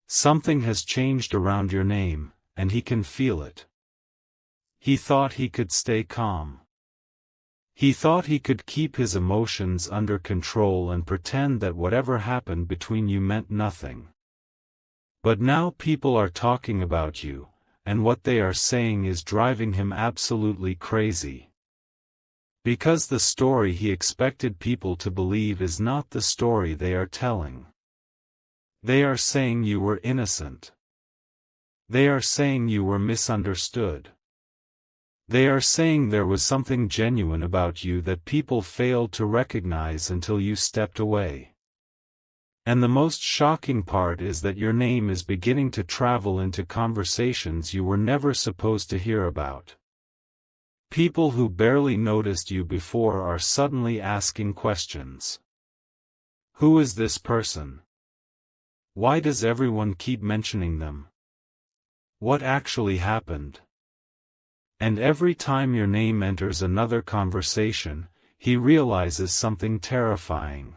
Something has changed around your name, and he can feel it. He thought he could stay calm. He thought he could keep his emotions under control and pretend that whatever happened between you meant nothing. But now people are talking about you, and what they are saying is driving him absolutely crazy. Because the story he expected people to believe is not the story they are telling. They are saying you were innocent. They are saying you were misunderstood. They are saying there was something genuine about you that people failed to recognize until you stepped away. And the most shocking part is that your name is beginning to travel into conversations you were never supposed to hear about. People who barely noticed you before are suddenly asking questions. Who is this person? Why does everyone keep mentioning them? What actually happened? And every time your name enters another conversation, he realizes something terrifying.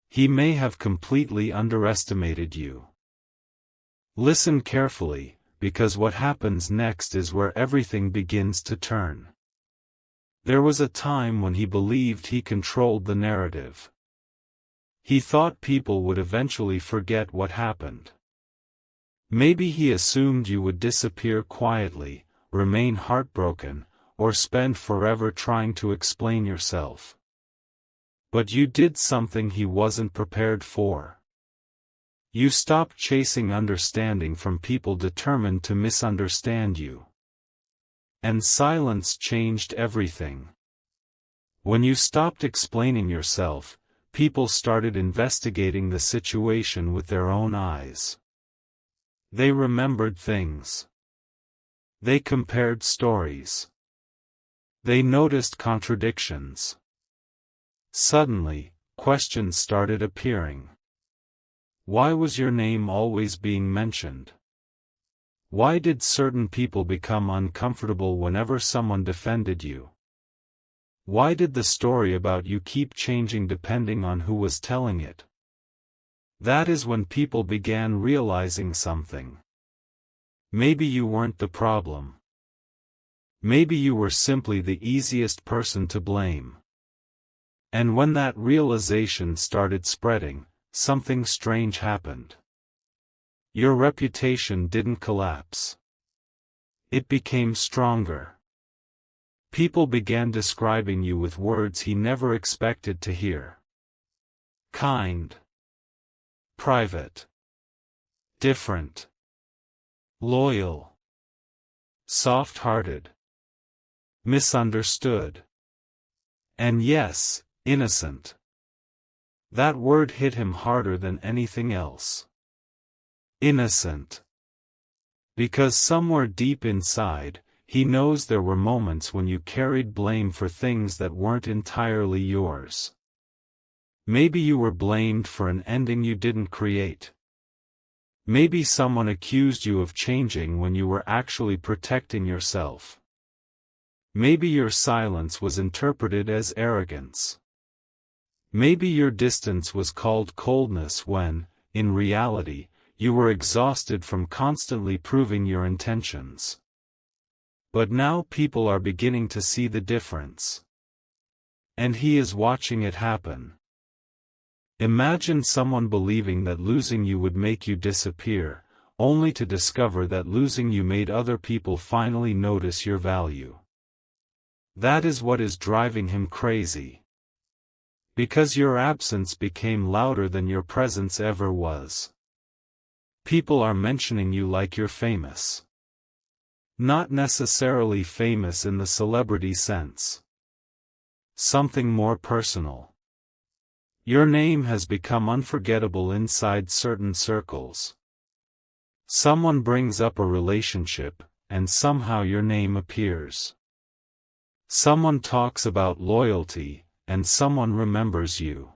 He may have completely underestimated you. Listen carefully, because what happens next is where everything begins to turn. There was a time when he believed he controlled the narrative. He thought people would eventually forget what happened. Maybe he assumed you would disappear quietly, remain heartbroken, or spend forever trying to explain yourself. But you did something he wasn't prepared for. You stopped chasing understanding from people determined to misunderstand you. And silence changed everything. When you stopped explaining yourself, people started investigating the situation with their own eyes. They remembered things. They compared stories. They noticed contradictions. Suddenly, questions started appearing. Why was your name always being mentioned? Why did certain people become uncomfortable whenever someone defended you? Why did the story about you keep changing depending on who was telling it? That is when people began realizing something. Maybe you weren't the problem. Maybe you were simply the easiest person to blame. And when that realization started spreading, something strange happened. Your reputation didn't collapse. It became stronger. People began describing you with words he never expected to hear. Kind. Private. Different. Loyal. Soft-hearted. Misunderstood. And yes, innocent. That word hit him harder than anything else. Innocent. Because somewhere deep inside, he knows there were moments when you carried blame for things that weren't entirely yours. Maybe you were blamed for an ending you didn't create. Maybe someone accused you of changing when you were actually protecting yourself. Maybe your silence was interpreted as arrogance. Maybe your distance was called coldness when, in reality, you were exhausted from constantly proving your intentions. But now people are beginning to see the difference. And he is watching it happen. Imagine someone believing that losing you would make you disappear, only to discover that losing you made other people finally notice your value. That is what is driving him crazy. Because your absence became louder than your presence ever was. People are mentioning you like you're famous. Not necessarily famous in the celebrity sense. Something more personal. Your name has become unforgettable inside certain circles. Someone brings up a relationship, and somehow your name appears. Someone talks about loyalty, and someone remembers you.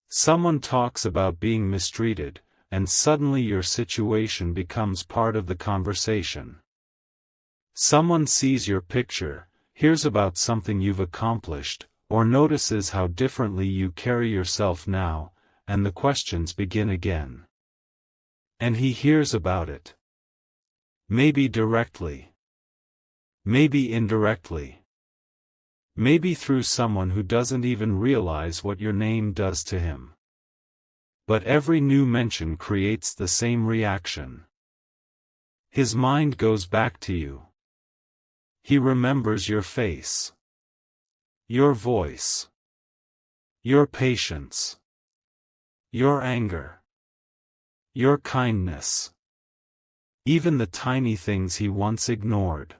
Someone talks about being mistreated, and suddenly your situation becomes part of the conversation. Someone sees your picture, hears about something you've accomplished, or notices how differently you carry yourself now, and the questions begin again. And he hears about it. Maybe directly. Maybe indirectly. Maybe through someone who doesn't even realize what your name does to him. But every new mention creates the same reaction. His mind goes back to you. He remembers your face, your voice, your patience, your anger, your kindness, even the tiny things he once ignored.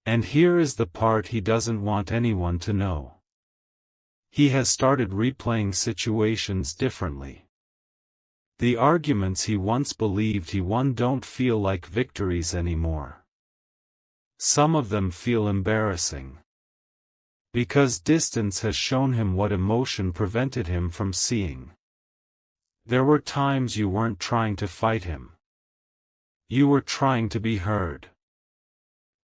And here is the part he doesn't want anyone to know. He has started replaying situations differently. The arguments he once believed he won don't feel like victories anymore. Some of them feel embarrassing. Because distance has shown him what emotion prevented him from seeing. There were times you weren't trying to fight him. You were trying to be heard.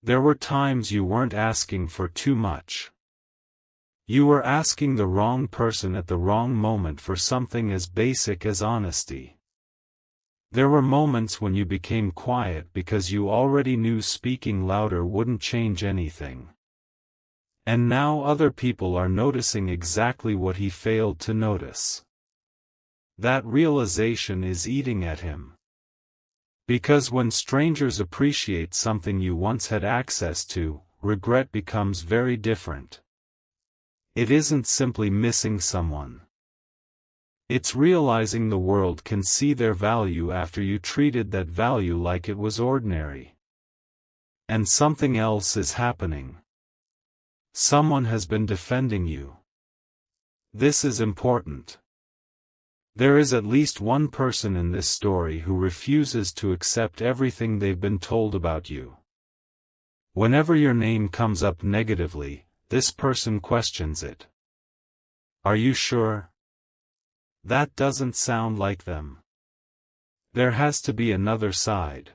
There were times you weren't asking for too much. You were asking the wrong person at the wrong moment for something as basic as honesty. There were moments when you became quiet because you already knew speaking louder wouldn't change anything. And now other people are noticing exactly what he failed to notice. That realization is eating at him. Because when strangers appreciate something you once had access to, regret becomes very different. It isn't simply missing someone. It's realizing the world can see their value after you treated that value like it was ordinary. And something else is happening. Someone has been defending you. This is important. There is at least one person in this story who refuses to accept everything they've been told about you. Whenever your name comes up negatively, this person questions it. Are you sure? That doesn't sound like them. There has to be another side.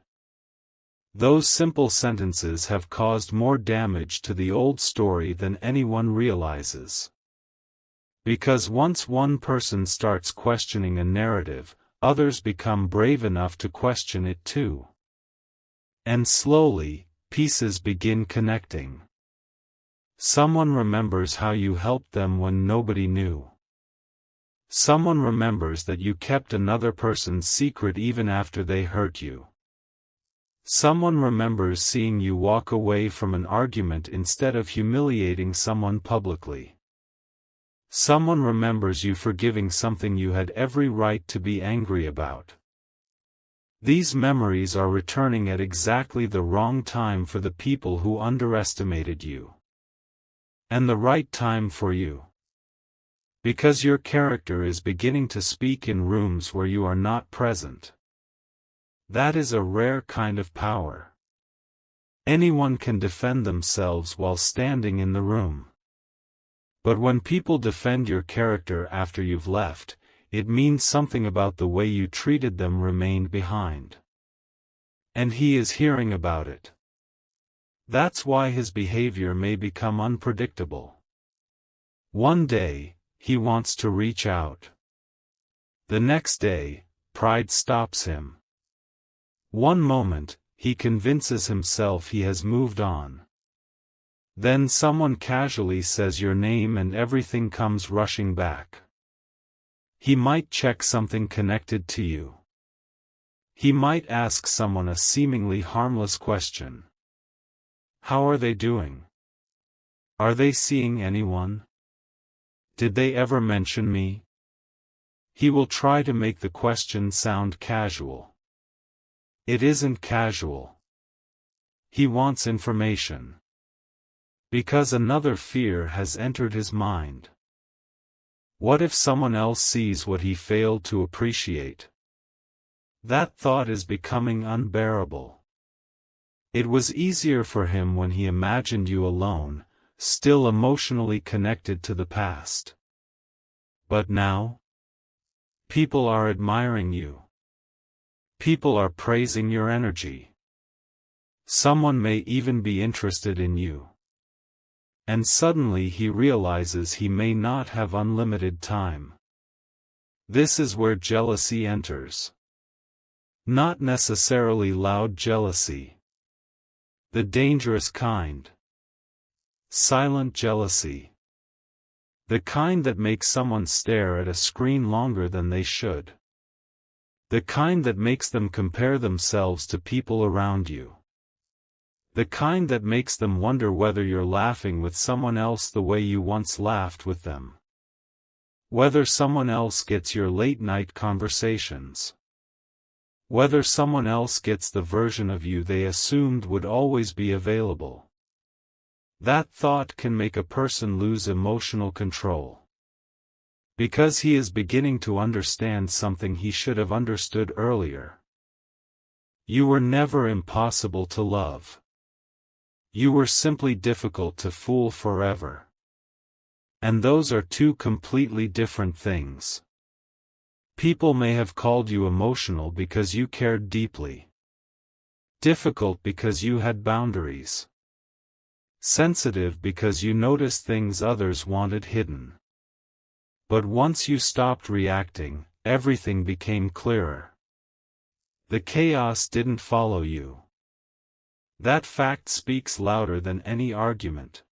Those simple sentences have caused more damage to the old story than anyone realizes. Because once one person starts questioning a narrative, others become brave enough to question it too. And slowly, pieces begin connecting. Someone remembers how you helped them when nobody knew. Someone remembers that you kept another person's secret even after they hurt you. Someone remembers seeing you walk away from an argument instead of humiliating someone publicly. Someone remembers you forgiving something you had every right to be angry about. These memories are returning at exactly the wrong time for the people who underestimated you. And the right time for you. Because your character is beginning to speak in rooms where you are not present. That is a rare kind of power. Anyone can defend themselves while standing in the room. But when people defend your character after you've left, it means something about the way you treated them remained behind. And he is hearing about it. That's why his behavior may become unpredictable. One day, he wants to reach out. The next day, pride stops him. One moment, he convinces himself he has moved on. Then someone casually says your name and everything comes rushing back. He might check something connected to you. He might ask someone a seemingly harmless question. How are they doing? Are they seeing anyone? Did they ever mention me? He will try to make the question sound casual. It isn't casual. He wants information. Because another fear has entered his mind. What if someone else sees what he failed to appreciate? That thought is becoming unbearable. It was easier for him when he imagined you alone, still emotionally connected to the past. But now? People are admiring you. People are praising your energy. Someone may even be interested in you. And suddenly he realizes he may not have unlimited time. This is where jealousy enters. Not necessarily loud jealousy. The dangerous kind. Silent jealousy. The kind that makes someone stare at a screen longer than they should. The kind that makes them compare themselves to people around you. The kind that makes them wonder whether you're laughing with someone else the way you once laughed with them. Whether someone else gets your late-night conversations. Whether someone else gets the version of you they assumed would always be available. That thought can make a person lose emotional control. Because he is beginning to understand something he should have understood earlier. You were never impossible to love. You were simply difficult to fool forever. And those are two completely different things. People may have called you emotional because you cared deeply. Difficult because you had boundaries. Sensitive because you noticed things others wanted hidden. But once you stopped reacting, everything became clearer. The chaos didn't follow you. That fact speaks louder than any argument.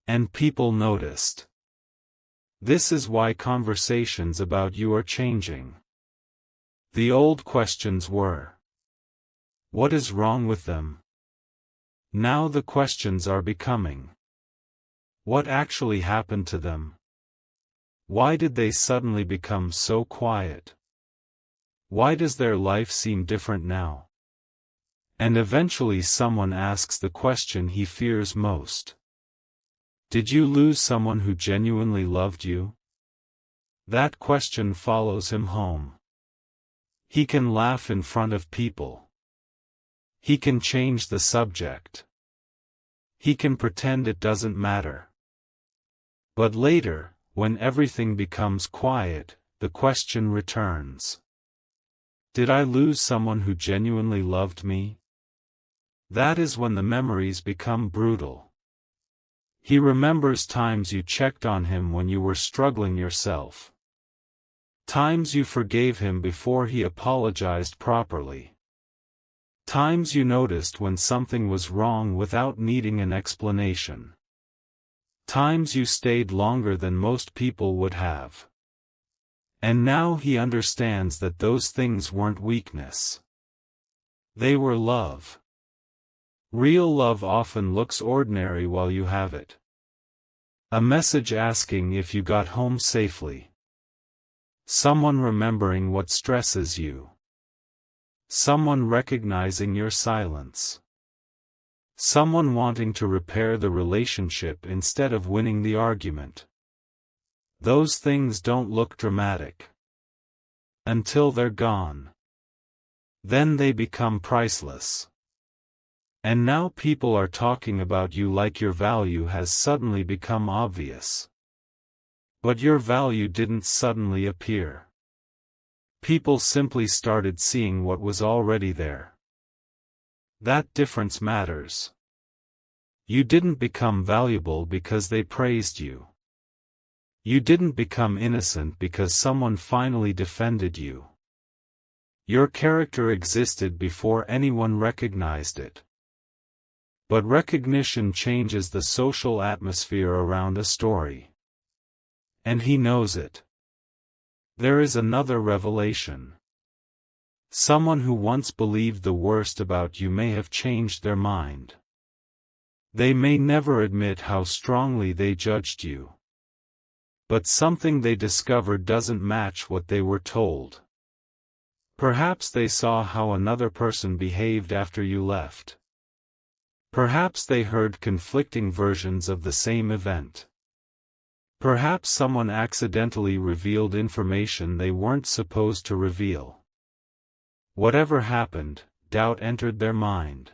And people noticed. This is why conversations about you are changing. The old questions were, what is wrong with them? Now the questions are becoming, what actually happened to them? Why did they suddenly become so quiet? Why does their life seem different now? And eventually someone asks the question he fears most. Did you lose someone who genuinely loved you? That question follows him home. He can laugh in front of people. He can change the subject. He can pretend it doesn't matter. But later, when everything becomes quiet, the question returns. Did I lose someone who genuinely loved me? That is when the memories become brutal. He remembers times you checked on him when you were struggling yourself. Times you forgave him before he apologized properly. Times you noticed when something was wrong without needing an explanation. Times you stayed longer than most people would have. And now he understands that those things weren't weakness. They were love. Real love often looks ordinary while you have it. A message asking if you got home safely. Someone remembering what stresses you. Someone recognizing your silence. Someone wanting to repair the relationship instead of winning the argument. Those things don't look dramatic. Until they're gone. Then they become priceless. And now people are talking about you like your value has suddenly become obvious. But your value didn't suddenly appear. People simply started seeing what was already there. That difference matters. You didn't become valuable because they praised you. You didn't become innocent because someone finally defended you. Your character existed before anyone recognized it. But recognition changes the social atmosphere around a story. And he knows it. There is another revelation. Someone who once believed the worst about you may have changed their mind. They may never admit how strongly they judged you. But something they discovered doesn't match what they were told. Perhaps they saw how another person behaved after you left. Perhaps they heard conflicting versions of the same event. Perhaps someone accidentally revealed information they weren't supposed to reveal. Whatever happened, doubt entered their mind.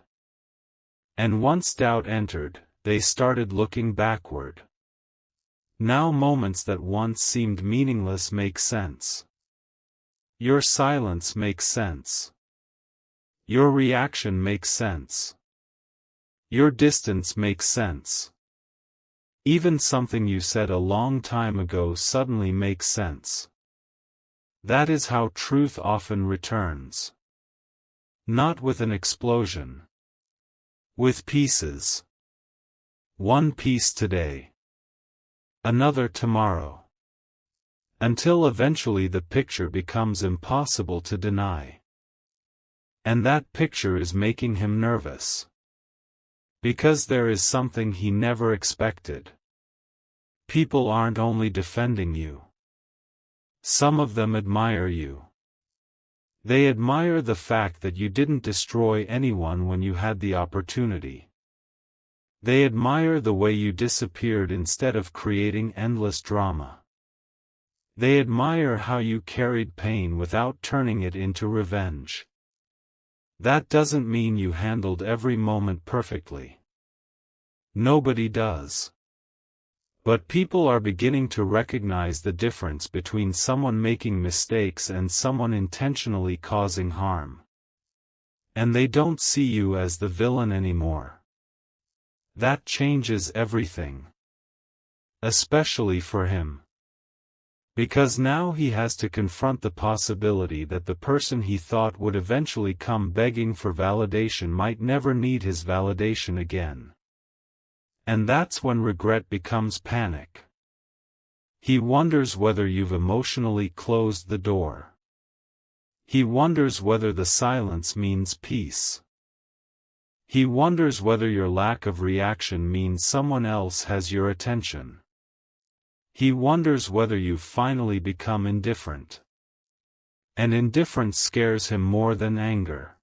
And once doubt entered, they started looking backward. Now moments that once seemed meaningless make sense. Your silence makes sense. Your reaction makes sense. Your distance makes sense. Even something you said a long time ago suddenly makes sense. That is how truth often returns. Not with an explosion. With pieces. One piece today. Another tomorrow. Until eventually the picture becomes impossible to deny. And that picture is making him nervous. Because there is something he never expected. People aren't only defending you. Some of them admire you. They admire the fact that you didn't destroy anyone when you had the opportunity. They admire the way you disappeared instead of creating endless drama. They admire how you carried pain without turning it into revenge. That doesn't mean you handled every moment perfectly. Nobody does. But people are beginning to recognize the difference between someone making mistakes and someone intentionally causing harm. And they don't see you as the villain anymore. That changes everything. Especially for him. Because now he has to confront the possibility that the person he thought would eventually come begging for validation might never need his validation again. And that's when regret becomes panic. He wonders whether you've emotionally closed the door. He wonders whether the silence means peace. He wonders whether your lack of reaction means someone else has your attention. He wonders whether you've finally become indifferent. And indifference scares him more than anger.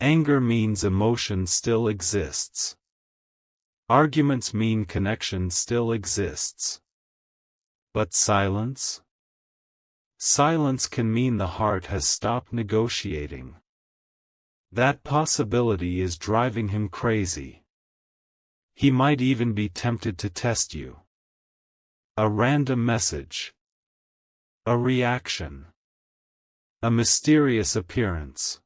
Anger means emotion still exists. Arguments mean connection still exists. But silence? Silence can mean the heart has stopped negotiating. That possibility is driving him crazy. He might even be tempted to test you. A random message. A reaction. A mysterious appearance.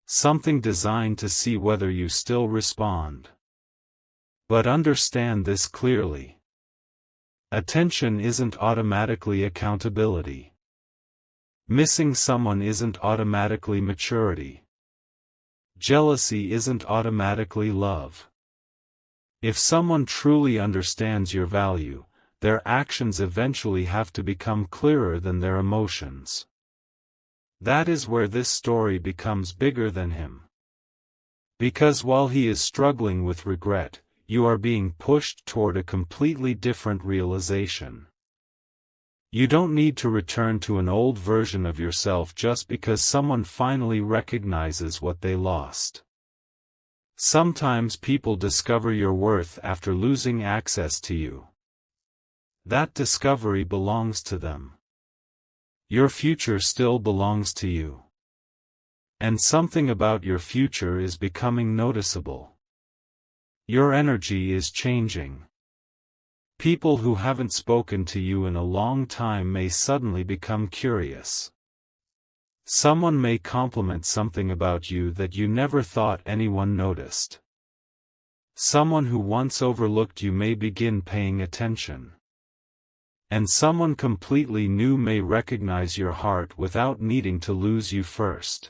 Something designed to see whether you still respond. But understand this clearly. Attention isn't automatically accountability. Missing someone isn't automatically maturity. Jealousy isn't automatically love. If someone truly understands your value, their actions eventually have to become clearer than their emotions. That is where this story becomes bigger than him. Because while he is struggling with regret, you are being pushed toward a completely different realization. You don't need to return to an old version of yourself just because someone finally recognizes what they lost. Sometimes people discover your worth after losing access to you. That discovery belongs to them. Your future still belongs to you. And something about your future is becoming noticeable. Your energy is changing. People who haven't spoken to you in a long time may suddenly become curious. Someone may compliment something about you that you never thought anyone noticed. Someone who once overlooked you may begin paying attention. And someone completely new may recognize your heart without needing to lose you first.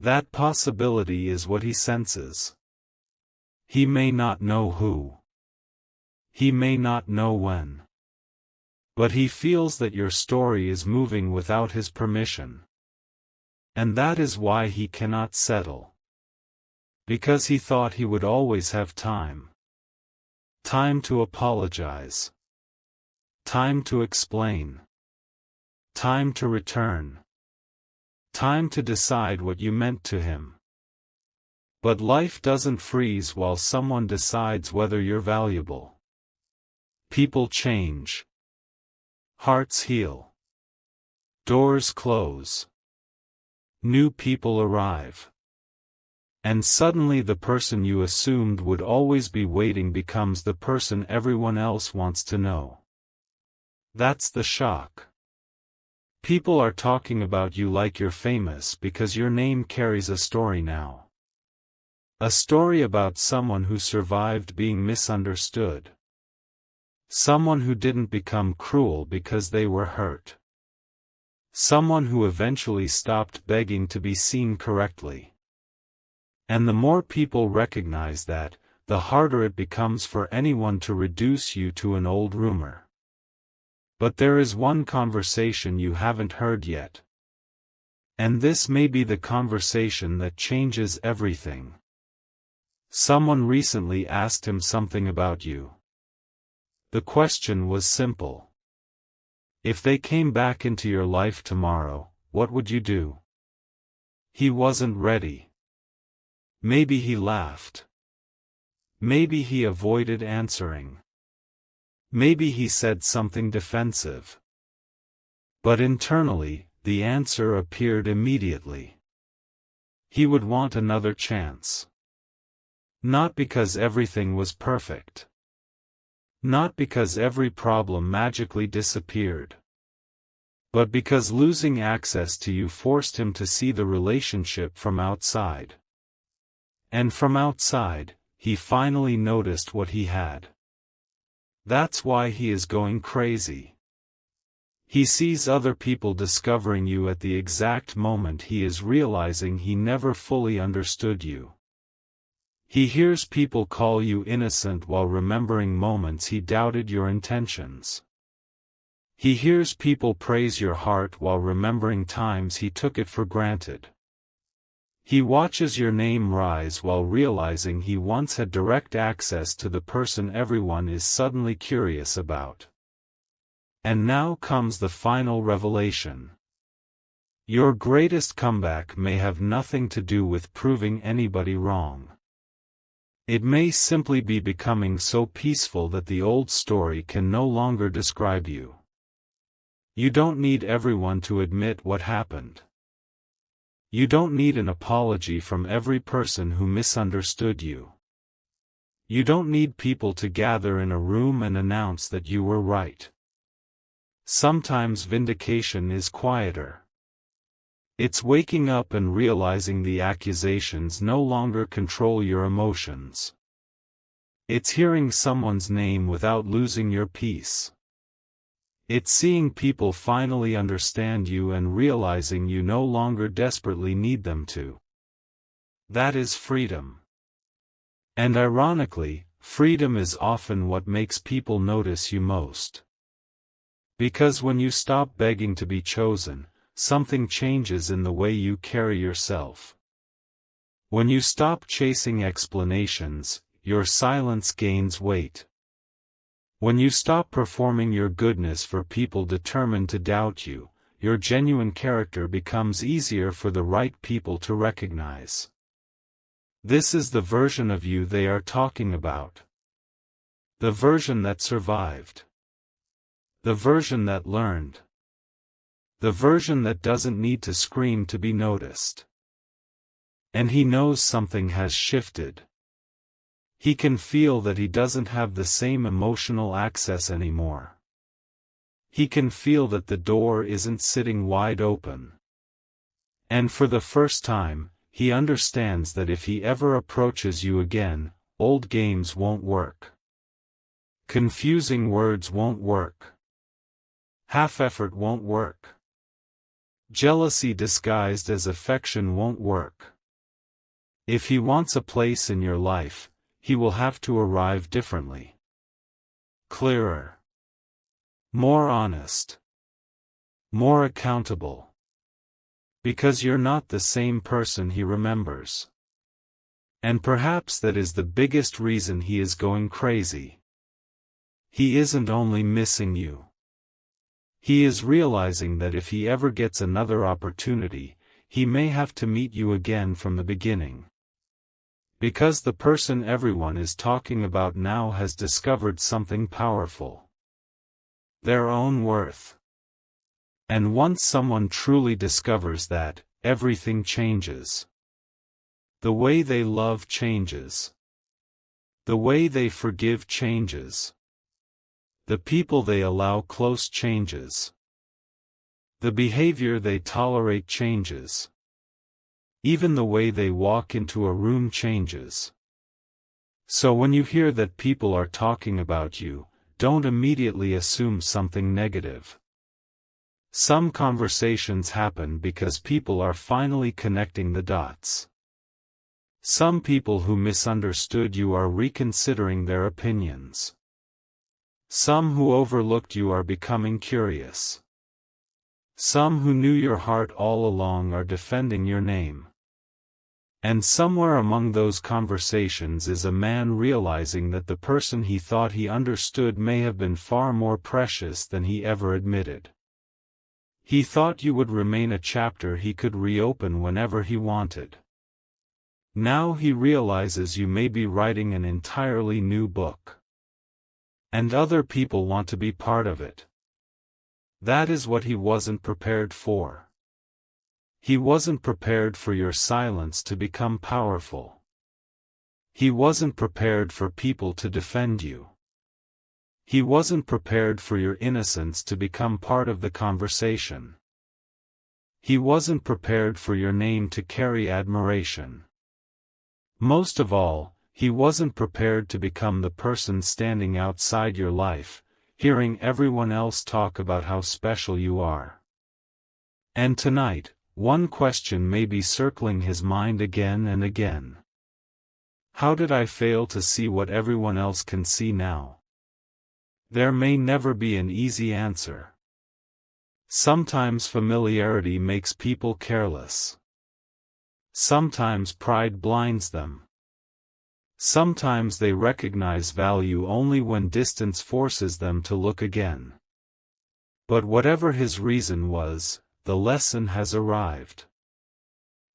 That possibility is what he senses. He may not know who. He may not know when. But he feels that your story is moving without his permission. And that is why he cannot settle. Because he thought he would always have time. Time to apologize. Time to explain. Time to return. Time to decide what you meant to him. But life doesn't freeze while someone decides whether you're valuable. People change. Hearts heal. Doors close. New people arrive. And suddenly the person you assumed would always be waiting becomes the person everyone else wants to know. That's the shock. People are talking about you like you're famous because your name carries a story now. A story about someone who survived being misunderstood. Someone who didn't become cruel because they were hurt. Someone who eventually stopped begging to be seen correctly. And the more people recognize that, the harder it becomes for anyone to reduce you to an old rumor. But there is one conversation you haven't heard yet. And this may be the conversation that changes everything. Someone recently asked him something about you. The question was simple. If they came back into your life tomorrow, what would you do? He wasn't ready. Maybe he laughed. Maybe he avoided answering. Maybe he said something defensive. But internally, the answer appeared immediately. He would want another chance. Not because everything was perfect. Not because every problem magically disappeared. But because losing access to you forced him to see the relationship from outside. And from outside, he finally noticed what he had. That's why he is going crazy. He sees other people discovering you at the exact moment he is realizing he never fully understood you. He hears people call you innocent while remembering moments he doubted your intentions. He hears people praise your heart while remembering times he took it for granted. He watches your name rise while realizing he once had direct access to the person everyone is suddenly curious about. And now comes the final revelation. Your greatest comeback may have nothing to do with proving anybody wrong. It may simply be becoming so peaceful that the old story can no longer describe you. You don't need everyone to admit what happened. You don't need an apology from every person who misunderstood you. You don't need people to gather in a room and announce that you were right. Sometimes vindication is quieter. It's waking up and realizing the accusations no longer control your emotions. It's hearing someone's name without losing your peace. It's seeing people finally understand you and realizing you no longer desperately need them to. That is freedom. And ironically, freedom is often what makes people notice you most. Because when you stop begging to be chosen, something changes in the way you carry yourself. When you stop chasing explanations, your silence gains weight. When you stop performing your goodness for people determined to doubt you, your genuine character becomes easier for the right people to recognize. This is the version of you they are talking about. The version that survived. The version that learned. The version that doesn't need to scream to be noticed. And he knows something has shifted. He can feel that he doesn't have the same emotional access anymore. He can feel that the door isn't sitting wide open. And for the first time, he understands that if he ever approaches you again, old games won't work. Confusing words won't work. Half-effort won't work. Jealousy disguised as affection won't work. If he wants a place in your life, he will have to arrive differently. Clearer. More honest. More accountable. Because you're not the same person he remembers. And perhaps that is the biggest reason he is going crazy. He isn't only missing you. He is realizing that if he ever gets another opportunity, he may have to meet you again from the beginning. Because the person everyone is talking about now has discovered something powerful. Their own worth. And once someone truly discovers that, everything changes. The way they love changes. The way they forgive changes. The people they allow close changes. The behavior they tolerate changes. Even the way they walk into a room changes. So when you hear that people are talking about you, don't immediately assume something negative. Some conversations happen because people are finally connecting the dots. Some people who misunderstood you are reconsidering their opinions. Some who overlooked you are becoming curious. Some who knew your heart all along are defending your name. And somewhere among those conversations is a man realizing that the person he thought he understood may have been far more precious than he ever admitted. He thought you would remain a chapter he could reopen whenever he wanted. Now he realizes you may be writing an entirely new book. And other people want to be part of it. That is what he wasn't prepared for. He wasn't prepared for your silence to become powerful. He wasn't prepared for people to defend you. He wasn't prepared for your innocence to become part of the conversation. He wasn't prepared for your name to carry admiration. Most of all, he wasn't prepared to become the person standing outside your life, hearing everyone else talk about how special you are. And tonight, one question may be circling his mind again and again. How did I fail to see what everyone else can see now? There may never be an easy answer. Sometimes familiarity makes people careless. Sometimes pride blinds them. Sometimes they recognize value only when distance forces them to look again. But whatever his reason was, the lesson has arrived.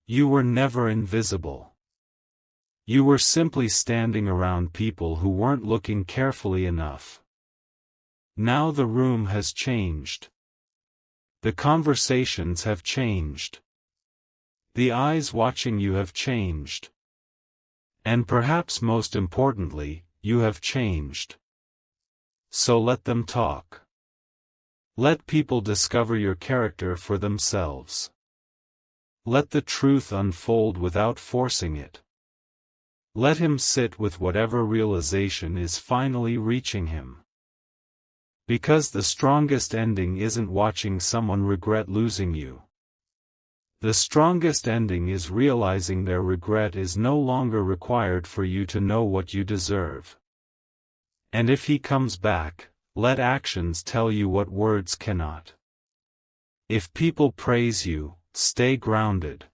You were never invisible. You were simply standing around people who weren't looking carefully enough. Now the room has changed. The conversations have changed. The eyes watching you have changed. And perhaps most importantly, you have changed. So let them talk. Let people discover your character for themselves. Let the truth unfold without forcing it. Let him sit with whatever realization is finally reaching him. Because the strongest ending isn't watching someone regret losing you. The strongest ending is realizing their regret is no longer required for you to know what you deserve. And if he comes back, let actions tell you what words cannot. If people praise you, stay grounded.